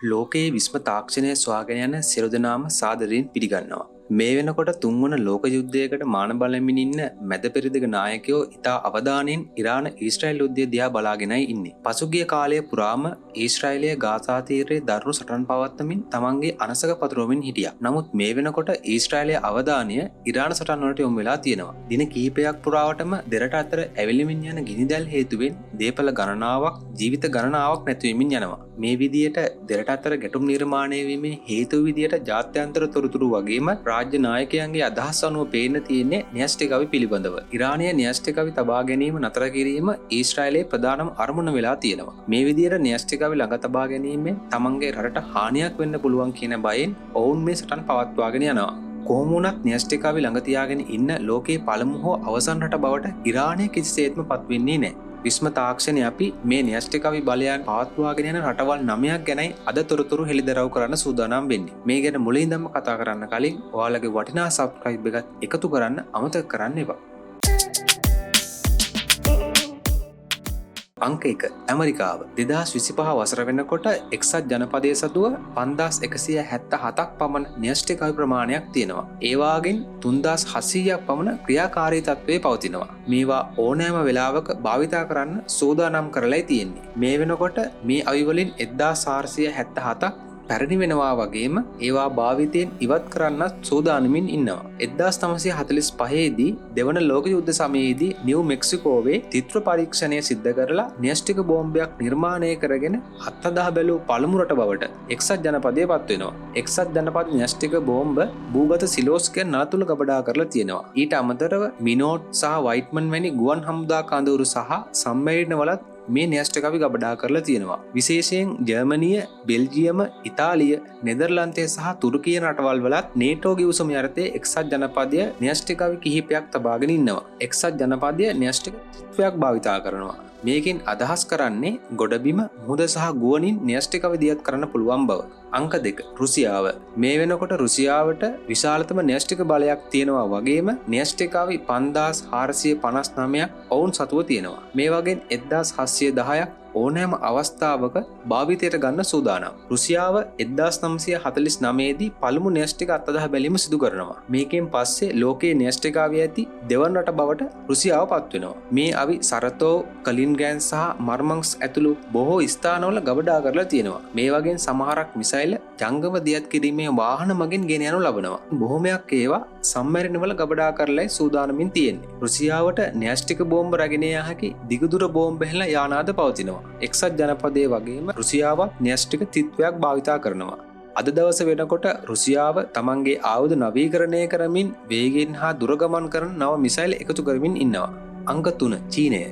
ලෝකයේ විශ්ව තාක්ෂණය සොයාගෙන යන සියලු දෙනාම සාදරයෙන් පිළිගන්නවා. මේ වෙනකොට තුන්වන ලෝක යුද්ධයකට මාන බලමින් ඉන්න මැද පෙරදිග නායකයෝ ඉතා අවධානයෙන් ඉරාන ඊශ්‍රායල් යුද්ධය දිහා බලාගෙනයි ඉන්නේ. පසුගිය කාලය පුරාම ඊශ්‍රායලය ගාසා තීරයේ දරුණු සටන් පවත්වමින් තමන්ගේ අනසක පතුරවමින් හිටියා. නමුත් මේ වෙනකොට ඊශ්‍රායලයේ අවධානය ඉරාන සටන් වලට යොමු වෙලා තියෙනවා. දින කිහිපයක් පුරාවටම දෙරට අතර ඇවිලෙමින් යන ගිනිදැල් හේතුවෙන් දේපල ගණනාවක් ජීවිත ගණනාවක් නැති වෙමින් යනවා. මේ විදියට දෙරට අතර ගැටුම් නිර්මාණය වීමේ හේතු විදියට ජාත්‍යන්තර තොරතුරු වගේම රාජ්‍ය නායකයන්ගේ අදහස් අනුව පේන්න තියෙන්නේ න්‍යෂ්ටිකවි පිළිබඳව. ඉරානීය න්‍යෂ්ටිකවි තබා ගැනීම නතර කිරීම ඊශ්‍රායලයේ ප්‍රධානම අරමුණ වෙලා තියෙනවා. මේ විදියට න්‍යෂ්ටිකවි ළඟ තබා ගැනීමෙන් තමන්ගේ රටට හානියක් වෙන්න පුළුවන් කියන බයෙන් ඔවුන් මේ සටන් පවත්වාගෙන යනවා. කොහොම වුණත් න්‍යෂ්ටිකවි ළඟ තියාගෙන ඉන්න ලෝකයේ පළමු හෝ අවසන් රට බවට ඉරානය කිසිසේත්ම පත් වෙන්නේ නැහැ. විශ්ව තාක්ෂණය අපි මේ න්‍යෂ්ටිකවි බලයන් පවත්වාගෙන යන රටවල් 9ක් ගැනයි අද තොරතුරු හෙළිදරව් කරන්න සූදානම් වෙන්නේ. මේ ගැන මුලින්දම කතා කරන්න කලින් ඔයාලගේ වටිනා සබ්ස්ක්‍රයිබ් එකත් එකතු කරන්න අමතක කරන්න එපා. අංක 1 ඇමරිකාව 2025 වසර වෙනකොට එක්සත් ජනපදයේ සතුව 5177ක් පමණ න්‍යෂ්ටිකවි ප්‍රමාණයක් තියෙනවා. ඒ වාගෙන් 3700ක් පමණ ක්‍රියාකාරී තත්ත්වයේ පවතිනවා. මේවා ඕනෑම වෙලාවක භාවිතා කරන්න සූදානම් කරලායි තියෙන්නේ. මේ වෙනකොට මේ අවි වලින් 1477ක් පැරණි වෙනවා වගේම ඒවා භාවිතයෙන් ඉවත් කරන්නත් සූදානමින් ඉන්නවා. 1945 දී දෙවන ලෝක යුද්ධ සමයේදී නිව් මෙක්සිකෝවේ තිත්‍ර පරීක්ෂණය සිද්ධ කරලා න්‍යෂ්ටික බෝම්බයක් නිර්මාණය කරගෙන අත්අදා බැලූ පළමු රට බවට එක්සත් ජනපදයේ පත් වෙනවා. එක්සත් ජනපද න්‍යෂ්ටික බෝම්බ භූගත සිලෝස්කයන් නලතුල ගබඩා කරලා තියෙනවා. ඊට අමතරව මිනෝට් සහ වයිට්මන් වැනි ගුවන් හමුදා කඳවුරු සහ සම්මේලන වලත් මේ න්‍යෂ්ටිකවි ගබඩා කරලා තියෙනවා. විශේෂයෙන් ජර්මනිය, බෙල්ජියම, ඉතාලිය, නෙදර්ලන්තය සහ තුර්කිය රටවල් වලත් නේටෝගේ උසම යටතේ එක්සත් ජනපදය න්‍යෂ්ටිකවි කිහිපයක් තබාගෙන ඉන්නවා. එක්සත් ජනපදය න්‍යෂ්ටික ත්‍ත්වයක් භාවිතා කරනවා. මේකෙන් අදහස් කරන්නේ ගොඩබිම මුහුද සහ ගුවනින් න්‍යෂ්ටිකවි දියත් කරන්න පුළුවන් බව. අංක 2 රුසියාව. මේ වෙනකොට රුසියාවට විශාලතම න්‍යෂ්ටික බලයක් තියෙනවා වගේම න්‍යෂ්ටිකවි 5459ක් ඔවුන් සතුව තියෙනවා. මේ වගේන් 1710ක් ඕනෑම අවස්ථාවක භාවිතයට ගන්න සූදානම්. රුසියාව 1949 දී පළමු න්‍යෂ්ටික අත්අදා බැලීම සිදු කරනවා. මේකෙන් පස්සේ ලෝකයේ න්‍යෂ්ටිකාවිය ඇති දෙවන රට බවට රුසියාව පත් වෙනවා. මේ අවි සරතෝ, කලින්ග්‍රෑඩ් සහ මර්මන්ස්ක් ඇතුළු බොහෝ ස්ථානවල ගබඩා කරලා තියෙනවා. මේ වගේ සමහරක් මිසයිල ජංගම දියත් කිරීමේ වාහන මගින් ගෙන යනු ලබනවා. බොහොමයක් ඒවා සම්මැරණවල ගබඩා කරලායි සූදානමින් තියෙන්නේ. රුසියාවට න්‍යෂ්ටික බෝම්බ රැගෙන යා හැකි දිගදුර බෝම්බ හෙළ යානාද පවතිනවා. එක්සත් ජනපදයේ වගේම රුසියාවත් න්‍යෂ්ටික ත්‍ත්වයක් භාවිතා කරනවා. අද දවස වෙනකොට රුසියාව තමන්ගේ ආයුධ නවීකරණය කරමින් වේගයෙන් හා දුර ගමන් කරන නව මිසයිල් එකතු කරමින් ඉන්නවා. අංක 3 චීනය.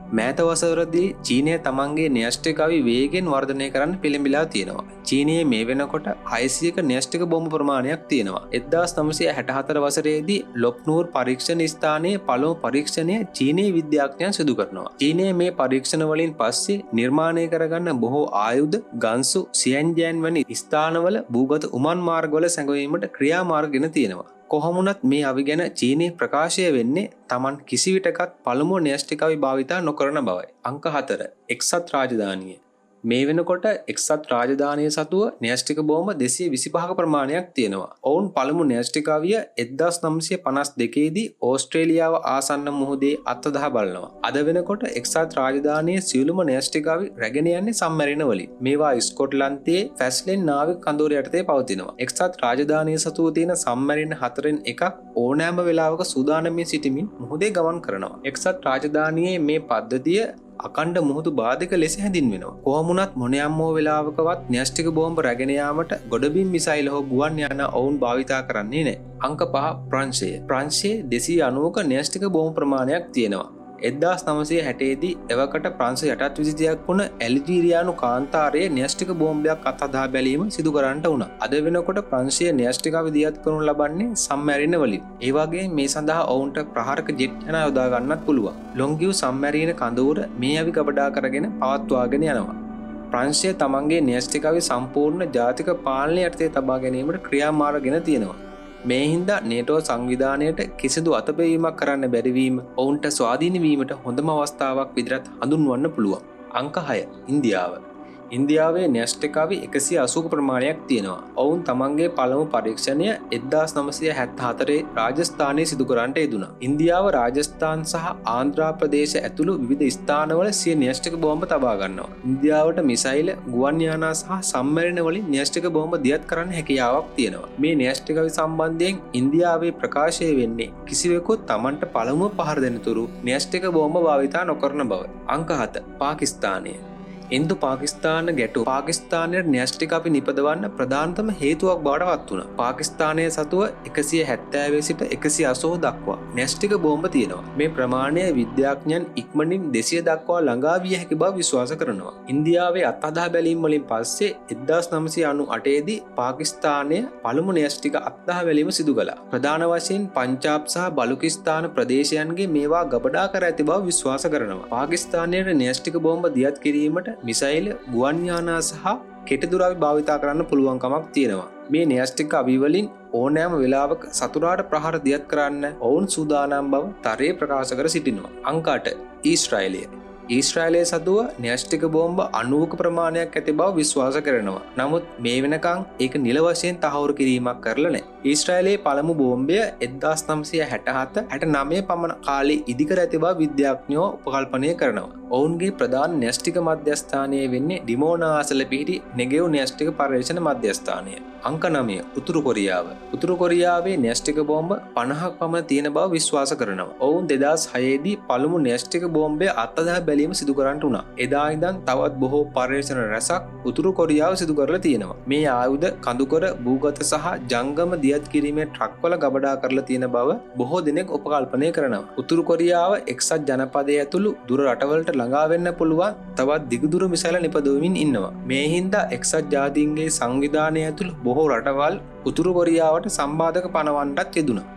මෑත වසරදී චීනය තමන්ගේ න්‍යෂ්ටිකවි වේගෙන් වර්ධනය කරන්න පෙළඹිලා තියෙනවා. චීනයේ මේ වෙනකොට 600ක න්‍යෂ්ටික බෝම්බ ප්‍රමාණයක් තියෙනවා. 1964 වසරේදී ලොප්නූර් පරීක්ෂණ ස්ථානයේ පළමු පරීක්ෂණය චීනයේ විද්‍යාඥයන් සිදු කරනවා. චීනයේ මේ පරීක්ෂණ වලින් පස්සේ නිර්මාණය කරගන්න බොහෝ ආයුධ, ගන්සු, සියන්ජෑන් වැනි ස්ථානවල භූගත උමන් මාර්ගවල සැඟවීමට ක්‍රියාමාර්ග ගෙන තියෙනවා. කොහොමුණත් මේ අවි ගැන චීනයේ ප්‍රකාශය වෙන්නේ තමන් කිසිවිටකත් පළමුව න්‍යෂ්ටිකවි භාවිතා නොකරන බවයි. අංක 4 එක්සත් රාජධානිය. මේ වෙනකොට එක්සත් රාජධානිය සතුව න්‍යෂ්ටික බෝම්බ 225ක ප්‍රමාණයක් තියෙනවා. ඔවුන් පළමු න්‍යෂ්ටිකවිය 1952 දී ඕස්ට්‍රේලියාව ආසන්න මුහුදේ අත්අදා බලනවා. අද වෙනකොට එක්සත් රාජධානියේ සියලුම න්‍යෂ්ටිකවි රැගෙන යන්නේ සම්මැරෙන වලින්. මේවා ස්කොට්ලන්තයේ ෆැස්ලෙන් නාවික කඳවුර යටතේ පවතිනවා. එක්සත් රාජධානිය සතුව තියෙන සම්මැරෙන හතරෙන් එකක් ඕනෑම වෙලාවක සූදානම්ව සිටමින් මුහුදේ ගමන් කරනවා. එක්සත් රාජධානියේ මේ පද්ධතිය අකණ්ඩ මුහුදු බාධක ලෙස හැඳින්වෙනවා. කොහොමුණත් මොනියම්මෝ වෙලාවකවත් න්‍යෂ්ටික බෝම්බ රැගෙන යාමට ගොඩබිම් මිසයිල් හෝ ගුවන් යාන ඔවුන් භාවිතා කරන්නේ නැහැ. අංක 5 ප්‍රංශය. ප්‍රංශයේ 290ක න්‍යෂ්ටික බෝම්බ ප්‍රමාණයක් තියෙනවා. 1960 දී එවකට ප්‍රංශ යටත් විසිතියක් වුණ ඇල්ජීරියානු කාන්තාරයේ න්‍යෂ්ටික බෝම්බයක් අත්අදා බැලීම සිදු කරන්නට වුණා. අද වෙනකොට ප්‍රංශයේ න්‍යෂ්ටිකවි දියත් කරනු ලබන්නේ සම්මැරීන වලින්. ඒ වගේ මේ සඳහා ඔවුන්ට ප්‍රහාරක ජෙට් යන යොදා ගන්නත් පුළුවන්. ලොන්ගිව් සම්මැරීන කඳවුර මේ අවි ගබඩා කරගෙන පවත්වාගෙන යනවා. ප්‍රංශය තමන්ගේ න්‍යෂ්ටිකවි සම්පූර්ණ ජාතික පාලනය යටතේ තබා ගැනීමට ක්‍රියාමාර්ග ගෙන තියෙනවා. මේ හින්දා නේටෝ සංවිධානයට කිසිදු අතපෙවීමක් කරන්න බැරිවීම ඔවුන්ට ස්වාධීන වීමට හොඳම අවස්ථාවක් විදිහට හඳුන්වන්න පුළුවන්. අංක 6 ඉන්දියාව. ඉන්දියාවේ න්‍යෂ්ටිකාවි 180ක ප්‍රමාණයක් තියෙනවා. ඔවුන් තමන්ගේ පළමු පරීක්ෂණය 1974 රාජස්ථානයේ සිදු කරන්නට යෙදුණා. ඉන්දියාව රාජස්ථාන් සහ ආන්ධ්‍රා ප්‍රදේශ ඇතුළු විවිධ ස්ථානවල සිය න්‍යෂ්ටික බෝම්බ තබා ගන්නවා. ඉන්දියාවට මිසයිල, ගුවන් යානා සහ සම්මරණ වලින් න්‍යෂ්ටික බෝම්බ දියත් කරන්න හැකියාවක් තියෙනවා. මේ න්‍යෂ්ටිකවි සම්බන්ධයෙන් ඉන්දියාවේ ප්‍රකාශය වෙන්නේ කිසිවෙකුත් තමන්ට පළමුව පහර දෙනතුරු න්‍යෂ්ටික බෝම්බ භාවිතා නොකරන බව. අංක 7 පාකිස්තානය. ඉන්දු පාකිස්තාන ගැටුව පාකිස්තානයට න්‍යෂ්ටික අපි නිපදවන්න ප්‍රධානතම හේතුවක් බවට පත් වුණා. පාකිස්තානයේ සතුව 170 සිට 180 දක්වා න්‍යෂ්ටික බෝම්බ තියෙනවා. මේ ප්‍රමාණය විද්‍යාඥයන් ඉක්මනින් 200 දක්වා ළඟා විය හැකි බව විශ්වාස කරනවා. ඉන්දියාවේ අත්අදහා බැලීම් වලින් පස්සේ 1998 දී පාකිස්තානය පළමු න්‍යෂ්ටික අත්අදහා බැලීම සිදු කළා. ප්‍රධාන වශයෙන් පංජාබ් සහ බලුකිස්තාන ප්‍රදේශයන්ගේ මේවා ගබඩා කර ඇති බව විශ්වාස කරනවා. පාකිස්තානයේ න්‍යෂ්ටික බෝම්බ දියත් කිරීමට මිසයිල්, ගුවන් යානා සහ කෙටදුරාවි භාවිතා කරන්න පුළුවන්කමක් තියෙනවා. මේ න්‍යෂ්ටික අවිවලින් ඕනෑම වෙලාවක සතුරාට ප්‍රහාර දියත් කරන්න ඔවුන් සූදානම් බව තරයේ ප්‍රකාශ කර සිටිනවා. අංක 8 ඊශ්‍රායලය. ඊශ්‍රායලයේ සතුව න්‍යෂ්ටික බෝම්බ 90ක ප්‍රමාණයක් ඇති බව විශ්වාස කරනවා. නමුත් මේ වෙනකන් ඒක නිල වශයෙන් තහවුරු කිරීමක් කරලා නැහැ. ඊශ්‍රායලයේ පළමු බෝම්බය 1967-69 පමණ කාලේ ඉදිකර ඇති බව විද්‍යාඥයෝ උපකල්පනය කරනවා. ඔවුන්ගේ ප්‍රධාන න්‍යෂ්ටික මධ්‍යස්ථානය වෙන්නේ ඩිමෝනා අසල පිහිටි නෙගෙව් න්‍යෂ්ටික පර්යේෂණ මධ්‍යස්ථානය. අංක 9 උතුරු කොරියාව. උතුරු කොරියාවේ න්‍යෂ්ටික බෝම්බ 50ක් පමණ තියෙන බව විශ්වාස කරනවා. ඔවුන් 2006 දී පළමු න්‍යෂ්ටික බෝම්බය අත්අදහා බැලීම සිදු කරන්නට උනා. එදා ඉඳන් තවත් බොහෝ පර්යේෂණ රැසක් උතුරු කොරියාව සිදු කරලා තියෙනවා. මේ ආයුධ කඳුකර, භූගත සහ ජංගම දියත් කිරීමේ ට්‍රක්වල ගබඩා කරලා තියෙන බව බොහෝ දෙනෙක් උපකල්පනය කරනවා. උතුරු කොරියාව එක්සත් ජනපදයේ ඇතුළු දුර රටවලට ළඟා වෙන්න පුළුවන් තවත් දිගදුර මිසයිල නිපදවමින් ඉන්නවා. මේ හින්දා එක්සත් ජාතීන්ගේ සංවිධානය ඇතුළු බොහෝ රටවල් උතුරු කොරියාවට සම්බාධක පනවන්නටත් යෙදුණා.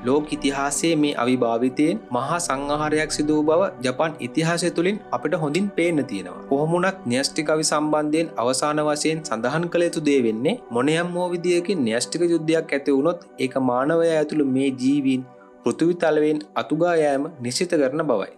ලෝක ඉතිහාසයේ මේ අවිභාවිතයෙන් මහා සංහාරයක් සිදු වූ බව ජපාන් ඉතිහාසය තුළින් අපිට හොඳින් පේන්න තියෙනවා. කොහොම වුණත් න්‍යෂ්ටික අවි සම්බන්ධයෙන් අවසාන වශයෙන් සඳහන් කළ යුතු දේ වෙන්නේ මොනියම් හෝ විදියකින් න්‍යෂ්ටික යුද්ධයක් ඇති වුණොත් ඒක මානවයා ඇතුළු මේ ජීවීන් පෘථිවි තලයෙන් අතුගා යෑම නිශ්චිත කරන බවයි.